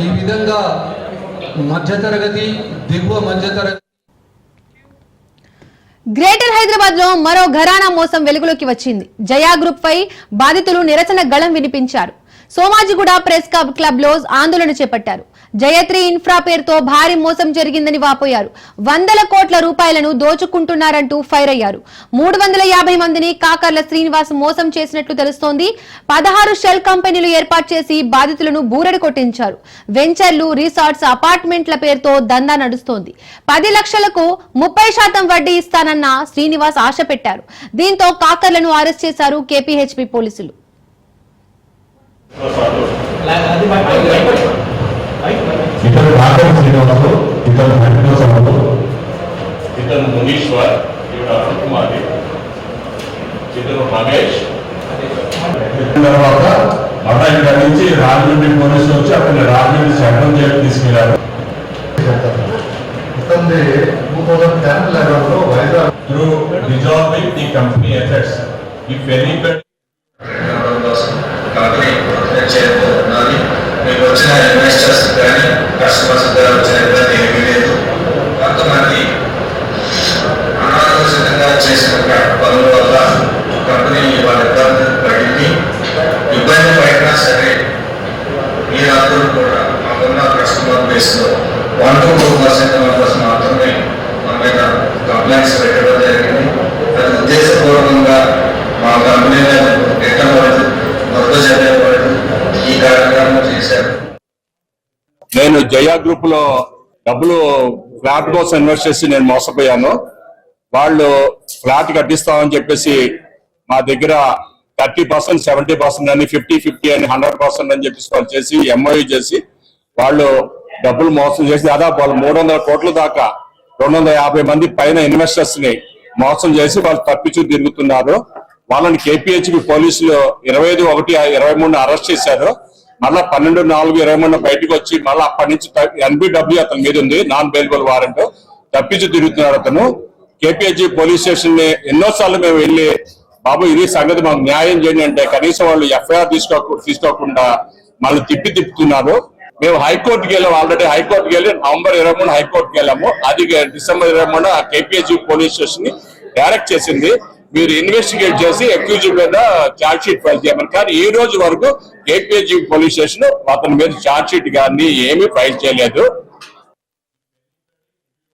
ఈ విధంగా మధ్యతరగతి దిగువ మధ్యతరగతి గ్రేటర్ హైదరాబాద్ లో మరో ఘరానా మోసం వెలుగులోకి వచ్చింది. జయా గ్రూప్ పై బాధితులు నిరసన గళం వినిపించారు. సోమాజిగూడ ప్రెస్ క్లబ్ లో ఆందోళన చేపట్టారు. జయత్రి ఇన్ఫ్రా పేరుతో భారీ మోసం జరిగిందని వాపోయారు. 100 కోట్ల రూపాయలను దోచుకుంటున్నారంటూ ఫైర్ అయ్యారు. 350 మందిని కాకర్ల శ్రీనివాస్ మోసం చేసినట్లు తెలుస్తోంది. 16 షెల్ కంపెనీలు ఏర్పాటు చేసి బాధితులను బూరడి కొట్టించారు. వెంచర్లు, రిసార్ట్స్, అపార్ట్మెంట్ల పేరుతో దందా నడుస్తోంది. 10 లక్షలకు 30% వడ్డీ ఇస్తానన్న శ్రీనివాస్ ఆశ పెట్టారు. దీంతో కాకర్లను అరెస్ట్ చేశారు కేపీహెచ్పీ పోలీసులు. ఇతను కాకర్ల శ్రీనివాసు, ఇతను హరిప్రసాద్, ఇతను మునీశ్వర్, ఇతను అరుణ్ కుమారి, ఇతను రమేష్. తర్వాత మళ్ళా ఇక్కడ నుంచి రాజమండ్రి పోలీసులు వచ్చి అతన్ని రాజమండ్రి సెంట్రల్ జైలు తీసుకెళ్లారు. Through dissolving the company assets, if anybody మీకు వచ్చిన ఇన్వెస్టర్స్ కానీ కస్టమర్స్ ద్వారా వచ్చిన ఇబ్బంది ఏమీ లేదు. కొంతమంది అనాలోచితంగా చేసిన పనుల వల్ల కంపెనీ వాళ్ళ ఇబ్బంది పడినా సరే మీరందరూ కూడా మాకున్న కస్టమర్ బేస్లో 1-2% కోసం మాత్రమే మన మీద కంప్లైంట్స్ పెట్టడం జరిగింది. అది ఉద్దేశపూర్వకంగా మా కంపెనీ ఎక్కడబడదు, మొత్తం చదివేవాడు ఈ కార్యక్రమం చేశారు. నేను జయా గ్రూప్ లో డబ్బులు ఫ్లాట్ కోసం ఇన్వెస్ట్ చేసి నేను మోసపోయాను. వాళ్ళు ఫ్లాట్ కట్టిస్తామని చెప్పేసి మా దగ్గర 30%, 70% అని 50-50 అని 100% అని చెప్పేసి వాళ్ళు చేసి ఎంఓయూ చేసి వాళ్ళు డబ్బులు మోసం చేసి దాదాపు వాళ్ళు 300 కోట్ల దాకా 250 మంది పైన ఇన్వెస్టర్స్ ని మోసం చేసి వాళ్ళు తప్పించు తిరుగుతున్నారు. వాళ్ళని కేపీహెచ్పీ పోలీసులు 25/1/23 అరెస్ట్ చేశారు. మళ్ళా 12/4/23 బయటకు వచ్చి మళ్ళీ అప్పటి నుంచి NBW అతని మీద ఉంది, నాన్ బెయిలబుల్ వారెంట్. తప్పించి తిరుగుతున్నాడు అతను. కేపీహెచ్పీ పోలీస్ స్టేషన్ ని ఎన్నోసార్లు మేము వెళ్ళి బాబు ఇది సంగతి మాకు న్యాయం చేయండి అంటే కనీసం వాళ్ళు ఎఫ్ఐఆర్ తీసుకోకుండా మళ్ళీ తిప్పుతున్నారు. మేము హైకోర్టుకి వెళ్ళాము. ఆల్రెడీ హైకోర్టుకి వెళ్ళి నవంబర్ 23 హైకోర్టుకి వెళ్ళాము. అది డిసెంబర్ 23 కేపీహెచ్పీ పోలీస్ స్టేషన్ ని డైరెక్ట్ చేసింది. మీరు ఇన్వెస్టిగేట్ చేసి అక్యూజ్ మీద ఛార్జ్ షీట్ ఫైల్ చేయమని. కానీ ఈ రోజు వరకు కేపీహెచ్పీ పోలీస్ స్టేషన్ అతని మీద ఛార్జ్ షీట్ కానీ ఏమీ ఫైల్ చేయలేదు.